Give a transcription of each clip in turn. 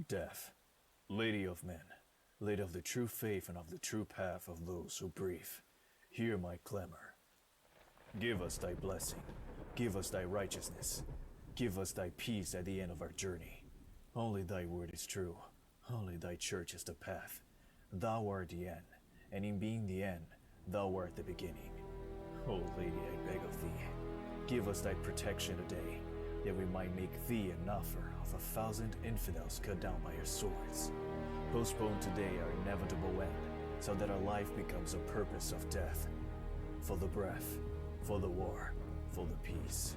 Death, Lady of Men, Lady of the true faith and of the true path of those who breathe, hear my clamor. Give us thy blessing, give us thy righteousness, give us thy peace at the end of our journey. Only thy word is true, only thy church is the path. Thou art the end, and in being the end, thou art the beginning. O Lady, I beg of thee, give us thy protection today, that we might make thee an offer of 1,000 infidels cut down by our swords. Postpone today our inevitable end, so that our life becomes a purpose of death. For the breath, for the war, for the peace.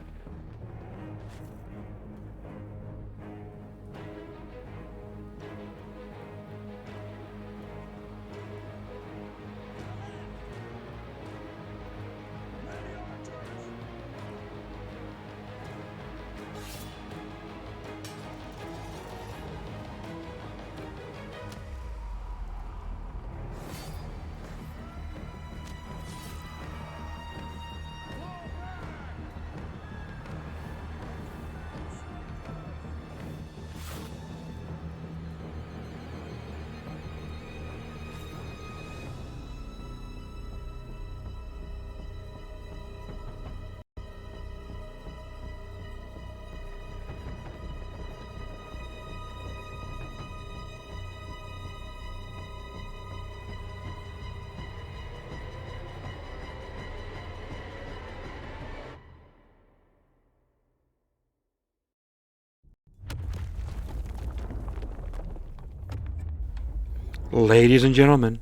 Ladies and gentlemen,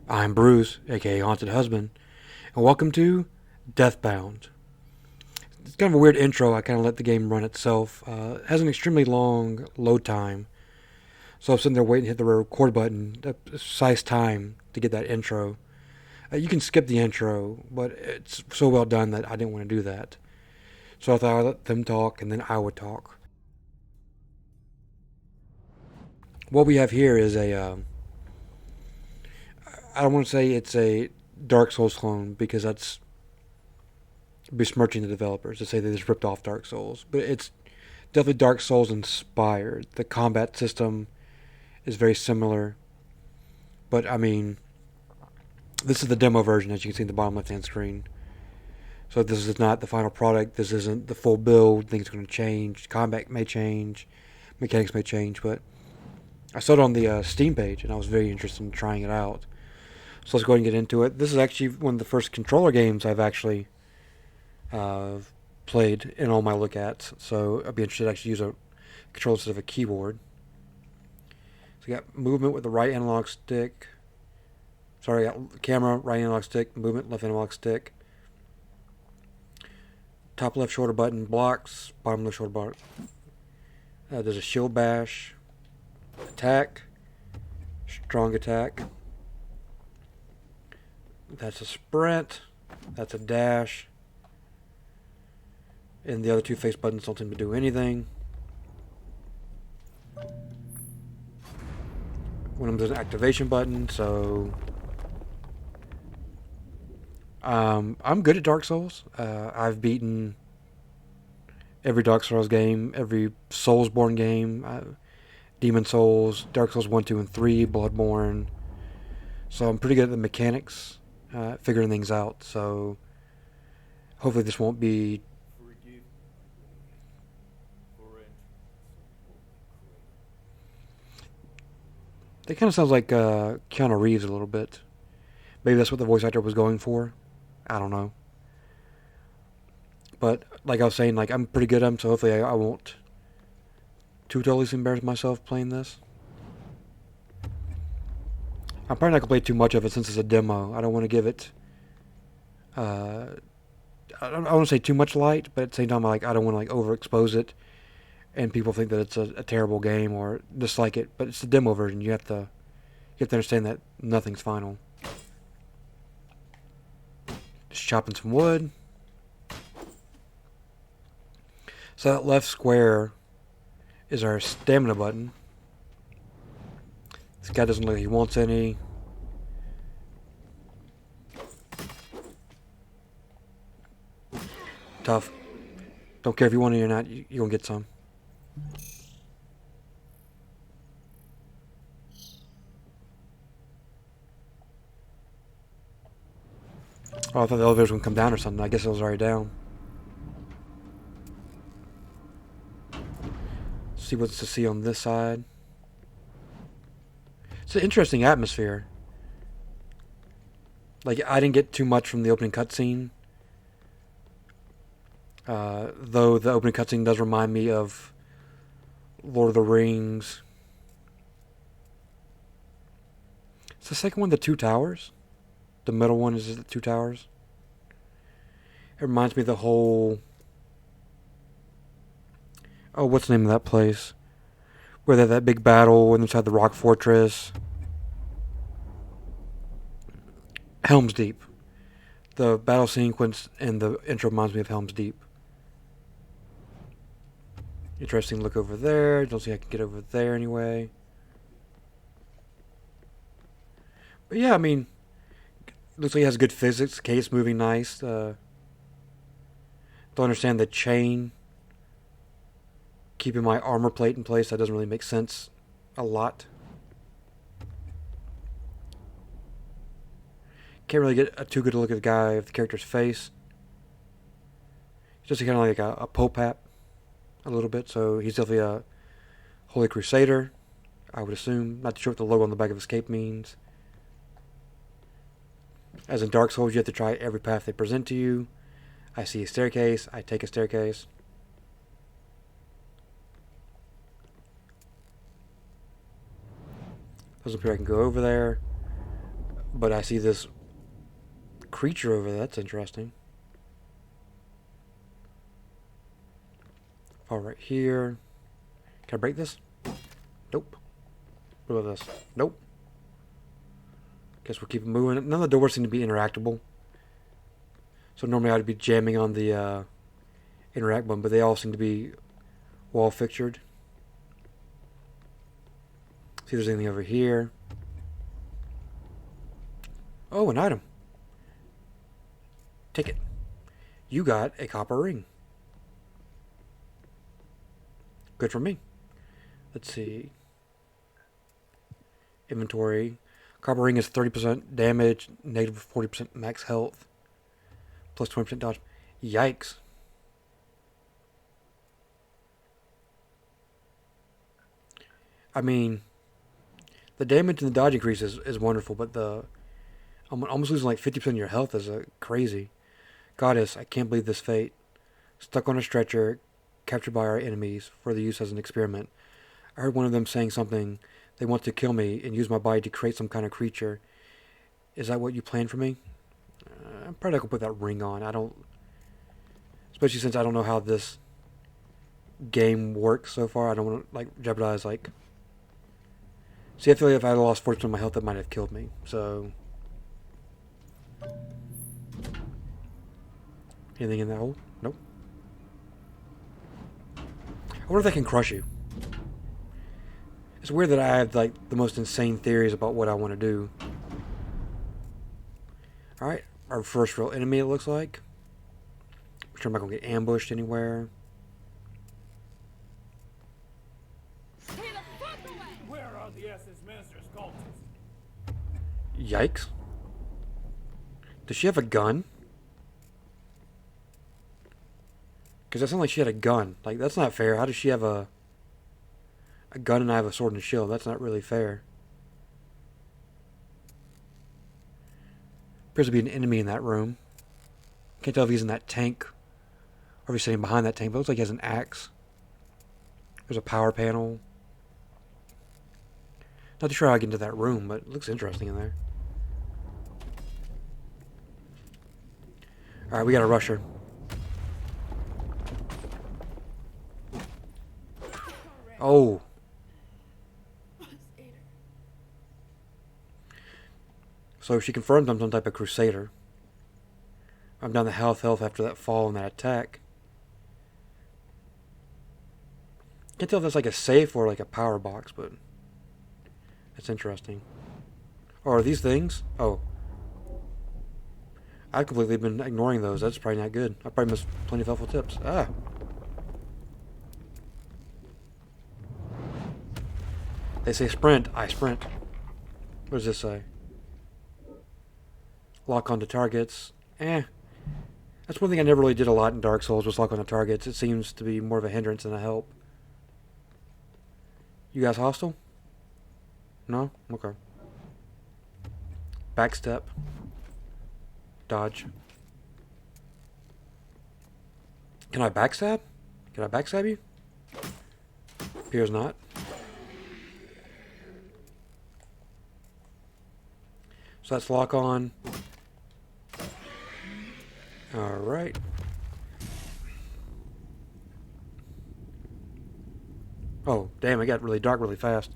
I'm Bruce, aka Haunted Husband, and welcome to Deathbound. It's kind of a weird intro. I kind of let the game run itself. It has an extremely long load time, so I'm sitting there waiting to hit the record button at a precise time to get that intro. You can skip the intro, but it's so well done that I didn't want to do that. So I thought I'd let them talk, and then I would talk. What we have here is I don't want to say it's a Dark Souls clone because that's besmirching the developers to say they just ripped off Dark Souls. But it's definitely Dark Souls inspired. The combat system is very similar. But I mean, this is the demo version, as you can see in the bottom left hand screen. So this is not the final product. This isn't the full build. Things are going to change. Combat may change. Mechanics may change. But I saw it on the Steam page and I was very interested in trying it out. So let's go ahead and get into it. This is actually one of the first controller games I've actually played in all my look at. So I'd be interested to actually use a controller instead of a keyboard. So you got movement with the right analog stick. Sorry, I got camera, right analog stick, movement, left analog stick. Top left shoulder button blocks, bottom left shoulder button. There's a shield bash, attack, strong attack. That's a sprint. That's a dash. And the other two face buttons don't seem to do anything. One of them is an activation button, so I'm good at Dark Souls. I've beaten every Dark Souls game, every Soulsborne game, Demon Souls, Dark Souls 1, 2, and 3, Bloodborne. So I'm pretty good at the mechanics. Figuring things out, so hopefully this won't be that kind of sounds like Keanu Reeves a little bit. Maybe that's what the voice actor was going for. I don't know, but like I was saying, like I'm pretty good at them, so hopefully I won't too totally embarrass myself playing this. I'm probably not going to play too much of it since it's a demo. I don't want to give it... I don't want to say too much light, but at the same time, I don't want to overexpose it and people think that it's a terrible game or dislike it. But it's the demo version. You have to understand that nothing's final. Just chopping some wood. So that left square is our stamina button. This guy doesn't look like he wants any. Tough. Don't care if you want any or not, you're going to get some. Oh, I thought the elevator was going to come down or something. I guess it was already down. See what's to see on this side. It's an interesting atmosphere. Like, I didn't get too much from the opening cutscene. Though the opening cutscene does remind me of Lord of the Rings. Is the second one the Two Towers? The middle one is the Two Towers? It reminds me of the whole... Oh, what's the name of that place? Where they had that big battle inside the rock fortress. Helm's Deep. The battle sequence and the intro reminds me of Helm's Deep. Interesting look over there. Don't see I can get over there anyway. But yeah, I mean, looks like it has good physics. Case moving nice. Don't understand the chain keeping my armor plate in place. That doesn't really make sense a lot. Can't really get a too good a look at the guy of the character's face. He's just kind of like a popap a little bit, so he's definitely a Holy Crusader, I would assume. Not too sure what the logo on the back of his cape means. As in Dark Souls, you have to try every path they present to you. I see a staircase, I take a staircase. Doesn't appear I can go over there. But I see this creature over there, that's interesting. Fall right here. Can I break this? Nope. What about this? Nope. Guess we'll keep moving. None of the doors seem to be interactable. So normally I'd be jamming on the interact button, but they all seem to be wall fixtured. See if there's anything over here. Oh, an item. Take it. You got a copper ring. Good for me. Let's see. Inventory. Copper ring is 30% damage, negative 40% max health, plus 20% dodge. Yikes. I mean, the damage and the dodge increase is wonderful, but I'm almost losing like 50% of your health is crazy. Goddess, I can't believe this fate. Stuck on a stretcher, captured by our enemies for the use as an experiment. I heard one of them saying something. They want to kill me and use my body to create some kind of creature. Is that what you planned for me? I'm probably not going to put that ring on. I don't... Especially since I don't know how this game works so far. I don't want to, like, jeopardize, like... See, I feel like if I had lost 40% of my health, that might have killed me. So... Anything in that hole? Nope. I wonder if I can crush you. It's weird that I have, like, the most insane theories about what I want to do. Alright, our first real enemy, it looks like. I'm sure I'm not going to get ambushed anywhere. Where are the Essence Master's cultists? Yikes. Does she have a gun? Because that sounded like she had a gun. Like, that's not fair. How does she have a gun and I have a sword and a shield? That's not really fair. Appears to be an enemy in that room. Can't tell if he's in that tank or if he's sitting behind that tank, but it looks like he has an axe. There's a power panel. Not too sure how I get into that room, but it looks interesting in there. Alright, we gotta rush her. Oh. So she confirms I'm some type of crusader. I'm down to health after that fall and that attack. Can't tell if that's like a safe or like a power box, but that's interesting. Oh, are these things? Oh. I've completely been ignoring those. That's probably not good. I probably missed plenty of helpful tips. Ah. They say sprint. I sprint. What does this say? Lock onto targets. eh. That's one thing I never really did a lot in Dark Souls was lock on the targets. It seems to be more of a hindrance than a help. You guys hostile? No? Okay. Backstep. Dodge. Can I backstab? Can I backstab you? Appears not. So that's lock on. Alright. Oh, damn, it got really dark really fast.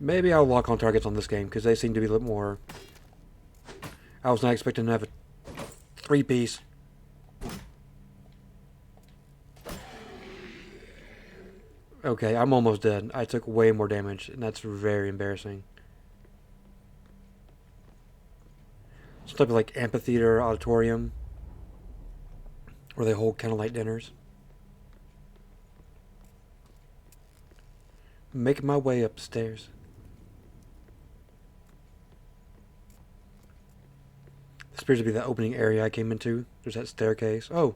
Maybe I'll lock on targets on this game because they seem to be a little more. I was not expecting to have a 3-piece. Okay, I'm almost dead. I took way more damage, and that's very embarrassing. Some type of like amphitheater auditorium where they hold candlelight dinners. Making my way upstairs. This appears to be the opening area I came into. There's that staircase. Oh,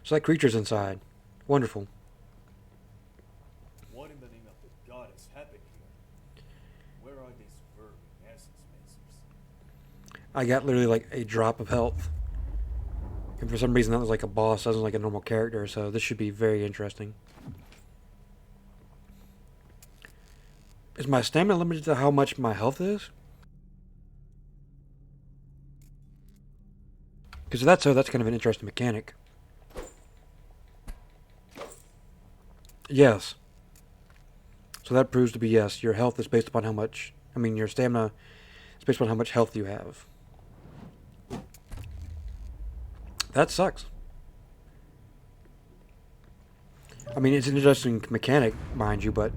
so that creature's inside. Wonderful. What in the name of the goddess happened here? Where are these vermin essence masters? I got literally like a drop of health. And for some reason that was like a boss, that was like a normal character, so this should be very interesting. Is my stamina limited to how much my health is? Because if that's so, that's kind of an interesting mechanic. Yes. So that proves to be yes. Your health is based upon how much... your stamina is based upon how much health you have. That sucks. It's an interesting mechanic, mind you, but...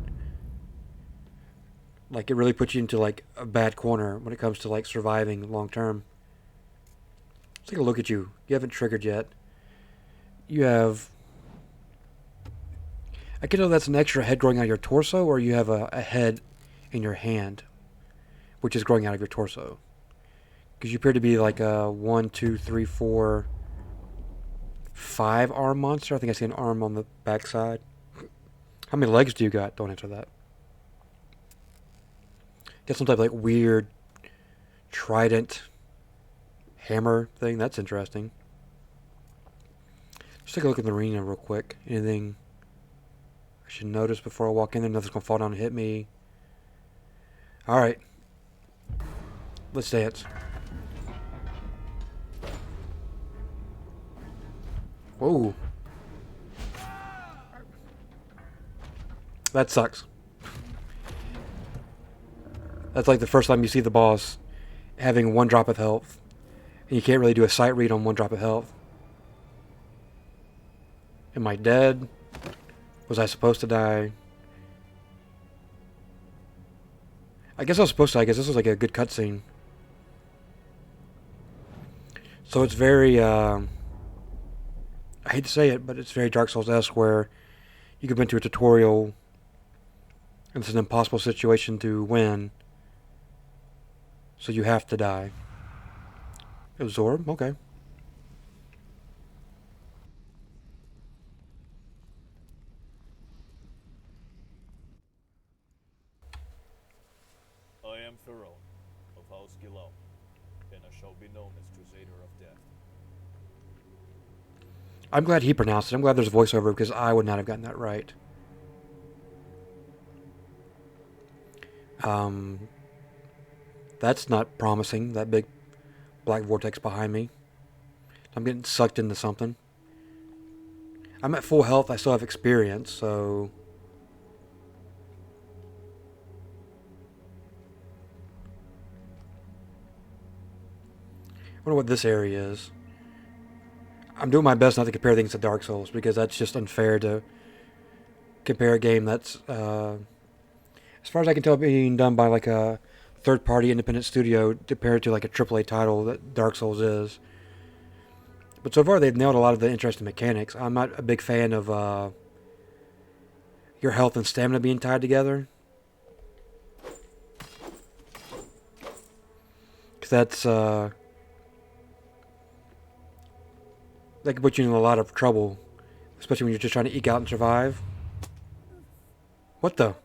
it really puts you into, a bad corner when it comes to, surviving long term. Let's take a look at you. You haven't triggered yet. You have... I can know that's an extra head growing out of your torso, or you have a head in your hand, which is growing out of your torso. Because you appear to be like a 1, 2, 3, 4, 5 arm monster. I think I see an arm on the backside. How many legs do you got? Don't answer that. Get some type of weird trident hammer thing. That's interesting. Just take a look at the arena real quick. Anything I should notice before I walk in there? Nothing's gonna fall down and hit me. Alright. Let's dance. Whoa. That sucks. That's like the first time you see the boss having 1 drop of health. And you can't really do a sight read on 1 drop of health. Am I dead? Was I supposed to die? I guess I was supposed to. I guess this was like a good cutscene. So it's very, I hate to say it, but it's very Dark Souls-esque where you go into a tutorial and it's an impossible situation to win. So you have to die. Absorb? Okay. I am Pharaoh of House Gilal, and I shall be known as Crusader of Death. I'm glad he pronounced it. I'm glad there's a voiceover because I would not have gotten that right. That's not promising, that big black vortex behind me. I'm getting sucked into something. I'm at full health, I still have experience, so... I wonder what this area is. I'm doing my best not to compare things to Dark Souls, because that's just unfair to compare a game that's, as far as I can tell, being done by a third-party independent studio compared to a AAA title that Dark Souls is. But so far, they've nailed a lot of the interesting mechanics. I'm not a big fan of your health and stamina being tied together, because that can put you in a lot of trouble, especially when you're just trying to eke out and survive. What the?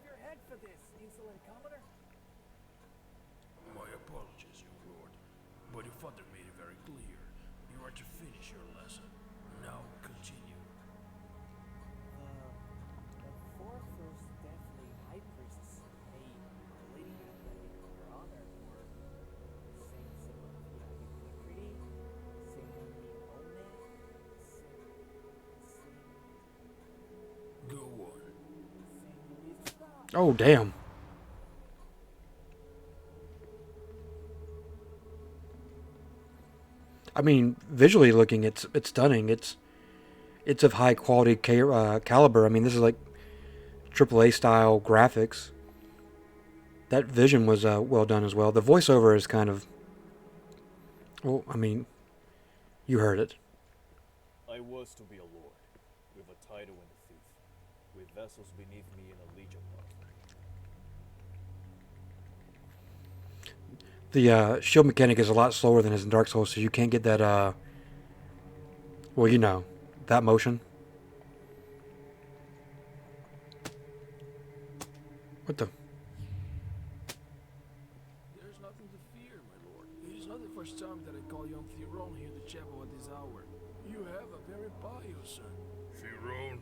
My apologies, your lord, but your father made it very clear. You are to finish your lesson. Now continue. The four first deathly high priests may lady your honor for saying Simon pretty, Simon Go on. Oh, damn. I mean, visually looking, it's stunning. It's of high quality caliber. I mean, this is like AAA style graphics. That vision was well done as well. The voiceover is kind of, well, I mean, you heard it. I was to be a lord, with a title and a fief, with vessels beneath me and a legion above. The shield mechanic is a lot slower than his in Dark Souls, so you can't get that, well, you know, that motion. What the? There's nothing to fear, my lord. It is not the first time that I call young Theron here in the chapel at this hour. You have a very pious son. Theron,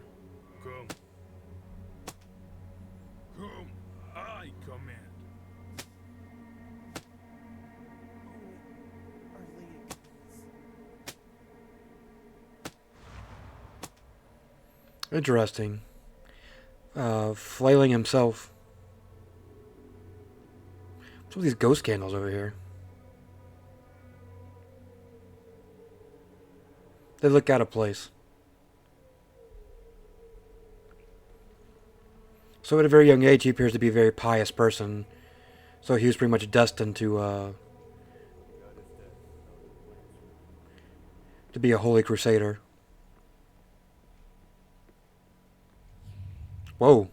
come. Come, I command. Our Lady Interesting. Flailing himself. What's with these ghost candles over here? They look out of place. So at a very young age, he appears to be a very pious person. So he was pretty much destined to be a holy crusader. Whoa.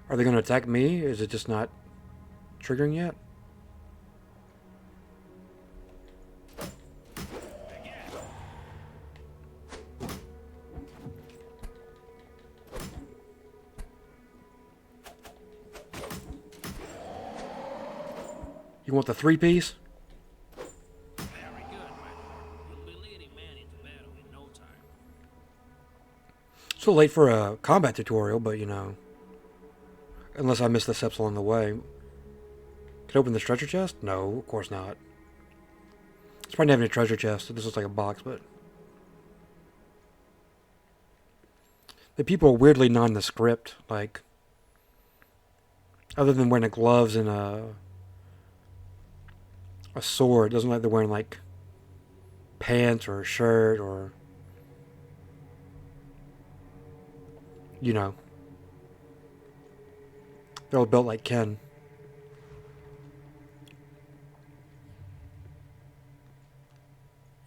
Are they going to attack me? Is it just not triggering yet? You want the three-piece? Very good, my lord. You'll be leading men into battle in no time. So late for a combat tutorial, but you know. Unless I missed the steps along the way. Can I open the treasure chest? No, of course not. It's probably not even a treasure chest. This looks like a box, but... The people are weirdly nondescript. Like... Other than wearing the gloves and a sword, it doesn't look like they're wearing like pants or a shirt or, you know, they're all built like Ken.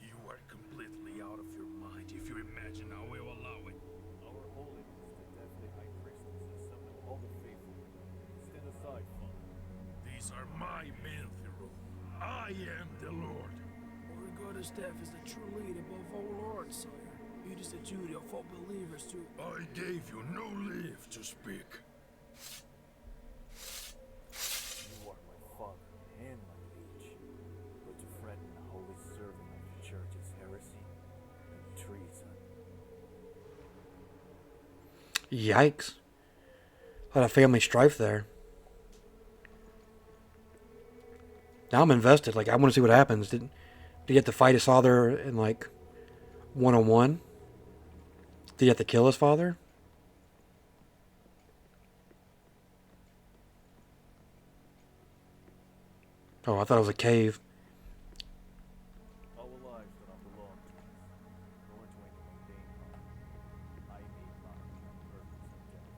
You are completely out of your mind if you imagine I will allow it. Our holiness, the deathly high priestess, has summoned all the faithful. Stand aside, Father. These are my men, Theron. I am the Lord. Our God of Staff is the true lead above all lords, sire. It is the duty of all believers to... I gave you no leave to speak. You are my father and my liege, but to threaten a holy servant of the church is heresy and treason. Yikes. A lot of family strife there. Now I'm invested. Like, I want to see what happens. Did he have to fight his father in, like, one-on-one? Did he have to kill his father? Oh, I thought it was a cave. Our lives do not belong to us, nor to any mundane life. I made mine the purpose of death.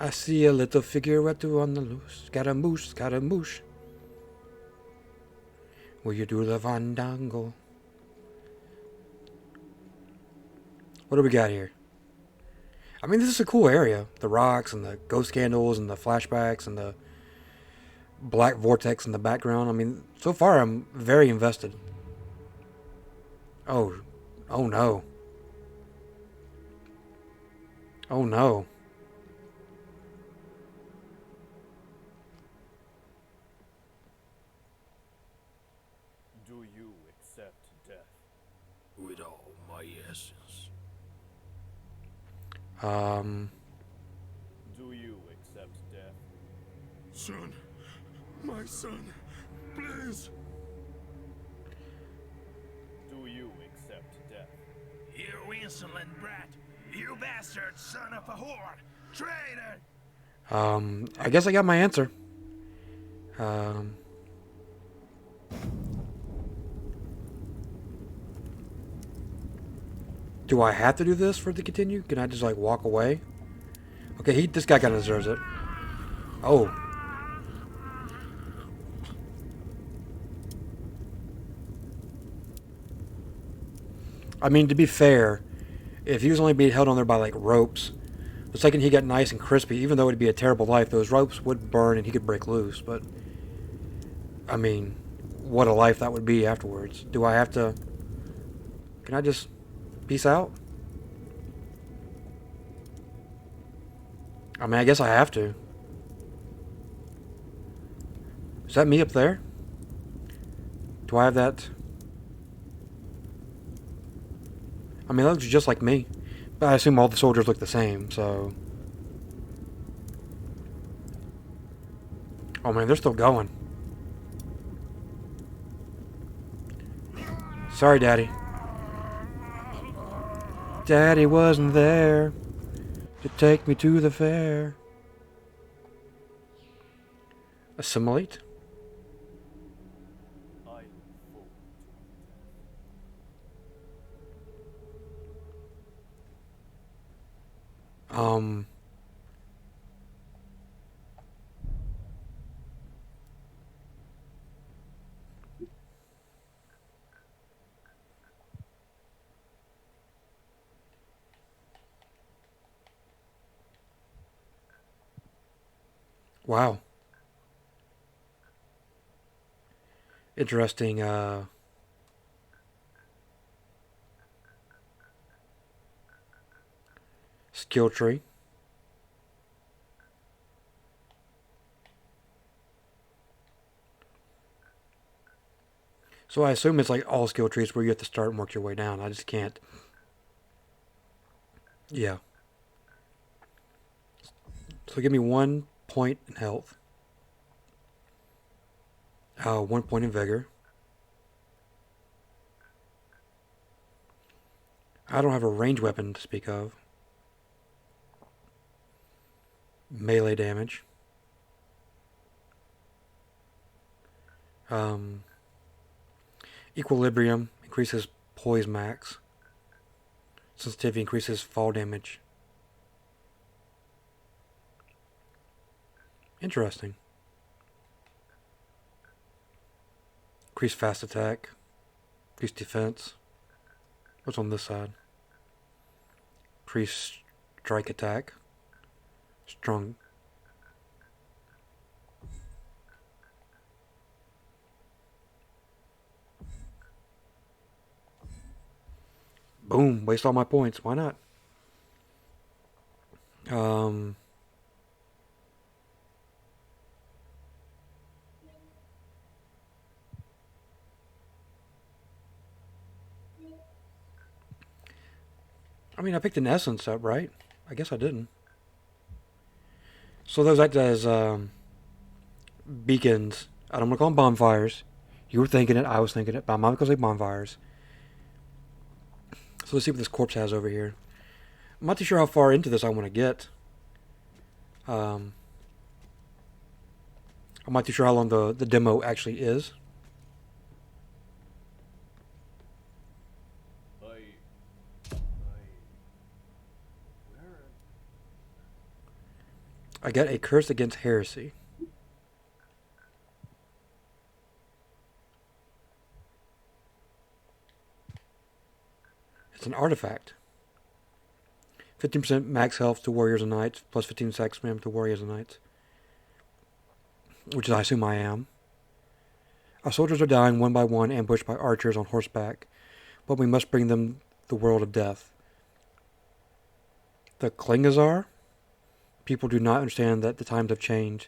I see a little figure or two on the loose. Scaramouche, Scaramouche. Will you do the fandango? What do we got here? I mean, this is a cool area. The rocks and the ghost candles and the flashbacks and the black vortex in the background. I mean, so far I'm very invested. Oh, oh no. Oh no. Do you accept death? With all my essence. Do you accept death? Son, my son, please. Do you accept death? You insolent brat! You bastard son of a whore! Traitor! I guess I got my answer. Do I have to do this for it to continue? Can I just like walk away? Okay, this guy kind of deserves it. Oh. I mean, to be fair, if he was only being held on there by like ropes, the second he got nice and crispy, even though it'd be a terrible life, those ropes would burn and he could break loose. But, I mean, what a life that would be afterwards. Do I have to... Can I just peace out? I mean, I guess I have to. Is that me up there? Do I have that? I mean, that looks just like me. But I assume all the soldiers look the same, so... Oh man, they're still going. Sorry, Daddy. Daddy wasn't there to take me to the fair. Assimilate? I look forward to my death. Wow. Interesting, skill tree. So I assume it's like all skill trees where you have to start and work your way down. I just can't. Yeah. So give me 1 point in health. 1 point in vigor. I don't have a ranged weapon to speak of. Melee damage. Equilibrium increases poise max. Sensitivity increases fall damage. Interesting. Increase fast attack. Increase defense. What's on this side? Increase strike attack. Strong. Boom. Waste all my points. Why not? I mean, I picked an essence up, right? I guess I didn't. So those act as beacons. I don't want to call them bonfires. You were thinking it, I was thinking it, but I'm not going to say bonfires. So let's see what this corpse has over here. I'm not too sure how far into this I want to get. I'm not too sure how long the demo actually is. I got a curse against heresy. It's an artifact. 15% max health to warriors and knights, plus 15 sack spam to warriors and knights. Which I assume I am. Our soldiers are dying one by one, ambushed by archers on horseback, but we must bring them the world of death. The Klingazar? People do not understand that the times have changed.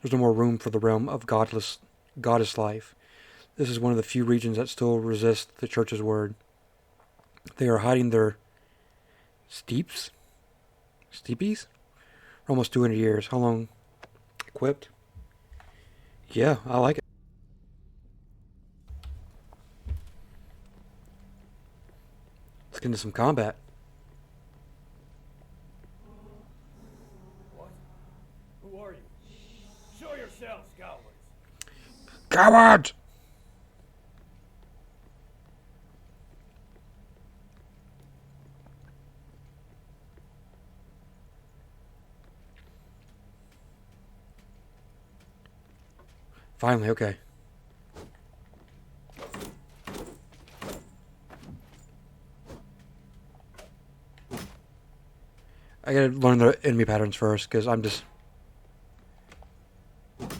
There's no more room for the realm of goddess life. This is one of the few regions that still resist the church's word. They are hiding their steepies? For almost 200 years. How long? Equipped? Yeah, I like it. Let's get into some combat. What? Who are you? Show yourselves, cowards! Coward! Finally, okay. I gotta learn the enemy patterns first, because I'm just... Because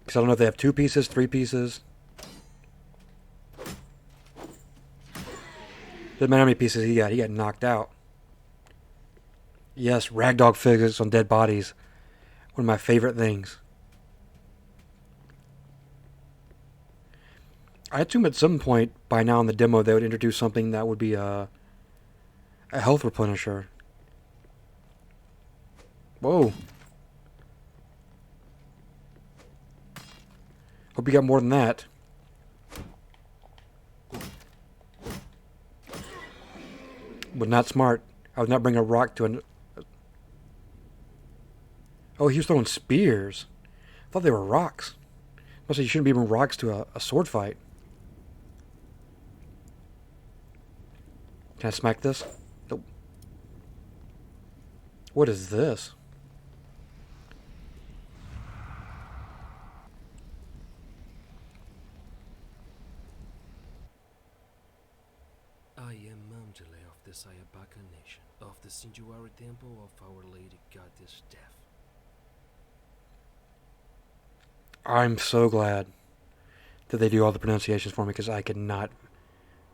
I don't know if they have 2 pieces, 3 pieces. Doesn't matter how many pieces he got. He got knocked out. Yes, ragdoll physics on dead bodies. One of my favorite things. I assume at some point by now in the demo they would introduce something that would be a health replenisher. Whoa. Hope you got more than that. But not smart. I would not bring a rock to an... Oh, he was throwing spears. I thought they were rocks. Must say you shouldn't be bringing rocks to a sword fight. Can I smack this? Nope. What is this? I am Mamjale of the Sayabaka Nation, of the Sanctuary Temple of Our Lady Goddess Death. I'm so glad that they do all the pronunciations for me, because I could not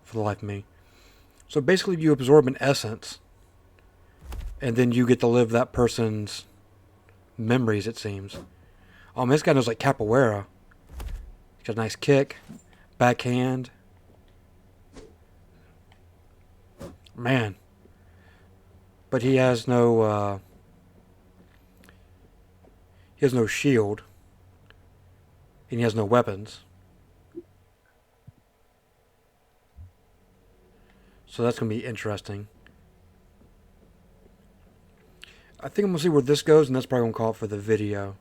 for the life of me. So basically you absorb an essence, and then you get to live that person's memories, it seems. Oh man, this guy knows like capoeira. He's got a nice kick, backhand. Man. But he has no shield. And he has no weapons. So that's going to be interesting. I think I'm going to see where this goes, and that's probably going to call it for the video.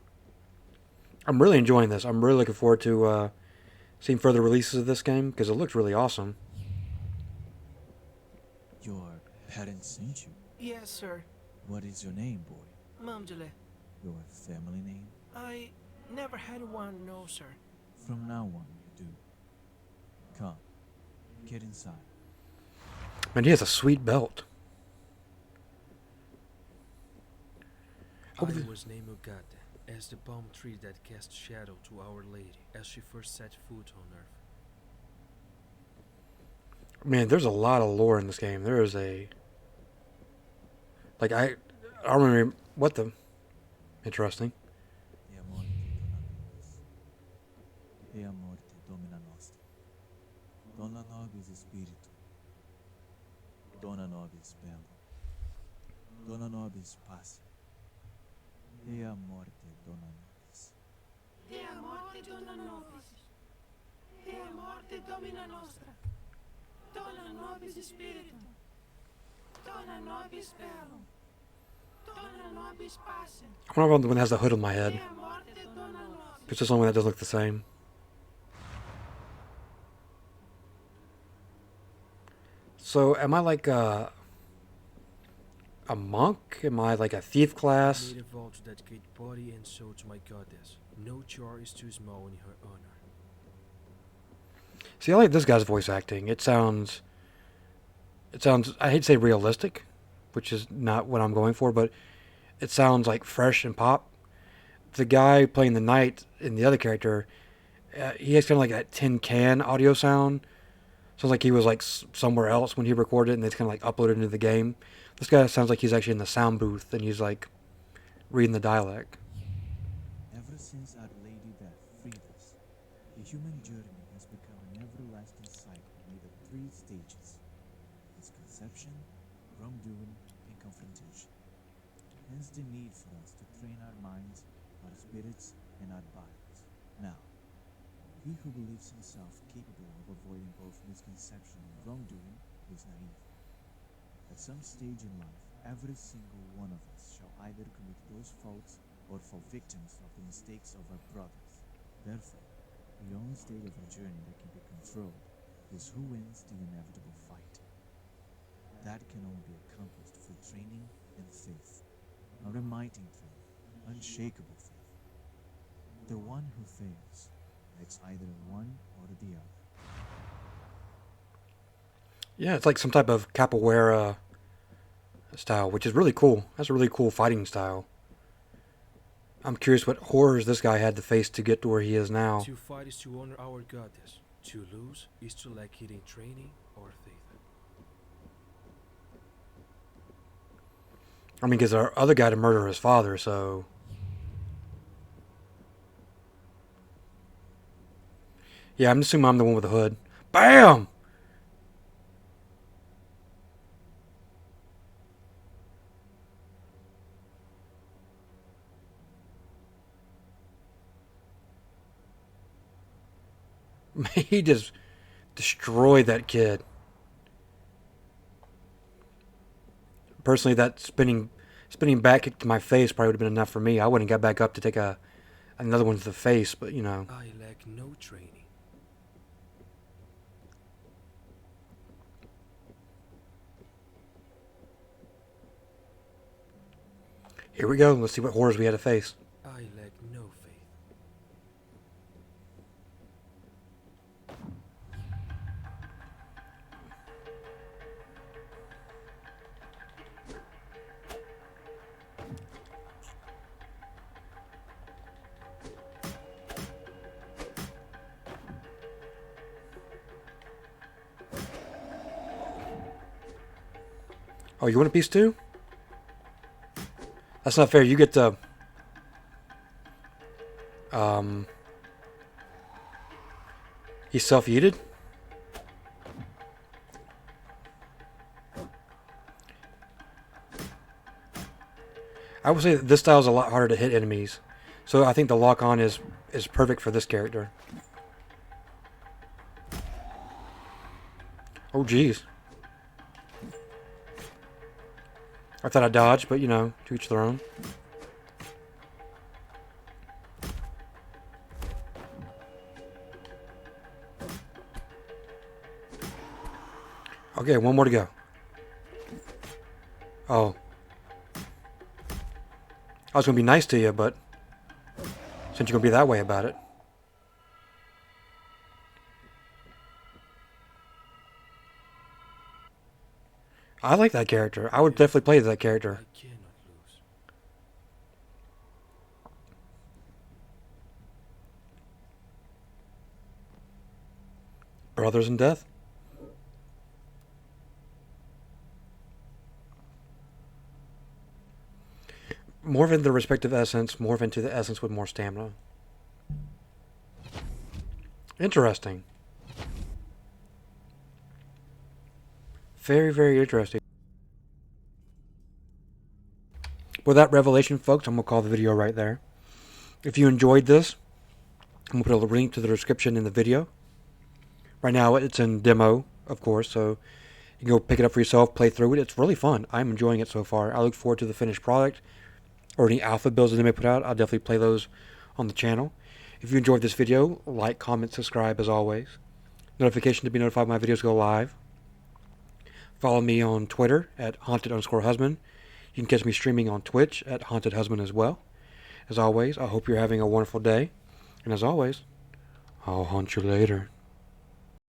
I'm really enjoying this. I'm really looking forward to seeing further releases of this game, because it looks really awesome. Your parents sent you? Yes, sir. What is your name, boy? Mamjale. Your family name? I never had one, no, sir. From now on, you do. Come, get inside. Man, he has a sweet belt. I was named Ugata, as the palm tree that cast shadow to Our Lady as she first set foot on earth. Man, there's a lot of lore in this game. There is a... Like, I remember... What the... Interesting. E a morte domina nostra. Dona nobis espírito. Dona nobis belo. Dona nobis pace. E a morte dona nobis. E a morte dona nobis. E a morte domina nostra. Dona nobis espírito. Dona nobis belo. Dona nobis pace. I wonder if I'm the one that has the hood on my E head. a morte dona nobis. It's just the one that does look the same. So, am I like a a monk? Am I like a thief I class? made a vow to dedicate body and soul to my goddess. No chore is too small in her honor. See, I like this guy's voice acting. It sounds, I hate to say realistic, which is not what I'm going for, but it sounds like fresh and pop. The guy playing the knight in the other character, he has kind of like that tin can audio sound. Sounds like he was like somewhere else when he recorded it and it's kind of like uploaded into the game. This guy sounds like he's actually in the sound booth and he's like reading the dialect. Ever since Our Lady Death freed us, the human journey has become an everlasting cycle made of 3 stages: its conception, wrongdoing, and confrontation. Hence the need for us to train our minds, our spirits, and our bodies. Now, he who believes himself capable of avoiding both misconception and wrongdoing is naive. At some stage in life, every single one of us shall either commit those faults or fall victims of the mistakes of our brothers. Therefore, the only state of our journey that can be controlled is who wins the inevitable fight. That can only be accomplished through training and faith. Unremitting faith, unshakable faith. The one who fails likes either one or the other. Yeah, it's like some type of capoeira style, which is really cool. That's a really cool fighting style. I'm curious what horrors this guy had to face to get to where he is now. To fight is to honor our goddess. To lose is to lack either training or faith. I mean, because our other guy to murder his father, so... Yeah, I'm assuming I'm the one with the hood. BAM! He just destroyed that kid. Personally, that spinning back kick to my face probably would have been enough for me. I wouldn't got back up to take another one to the face, but you know. I lack no training. Here we go. Let's see what horrors we had to face. I lack no faith. Oh, you want a piece too? That's not fair. You get the... He's self-yeeted? I would say that this style is a lot harder to hit enemies. So I think the lock-on is perfect for this character. Oh, jeez. I thought I dodged, but you know, to each their own. Okay, one more to go. Oh. I was going to be nice to you, but since you're going to be that way about it. I like that character. I would definitely play that character. I cannot lose. Brothers in Death. Morph into the respective essence. Morph into the essence with more stamina. Interesting. Very, very interesting. With that revelation, folks, I'm going to call the video right there. If you enjoyed this, I'm going to put a link to the description in the video. Right now, it's in demo, of course, so you can go pick it up for yourself, play through it. It's really fun. I'm enjoying it so far. I look forward to the finished product or any alpha builds that they may put out. I'll definitely play those on the channel. If you enjoyed this video, like, comment, subscribe as always. Notification to be notified when my videos go live. Follow me on Twitter at haunted_husband. You can catch me streaming on Twitch at Haunted Husband as well. As always, I hope you're having a wonderful day. And as always, I'll haunt you later.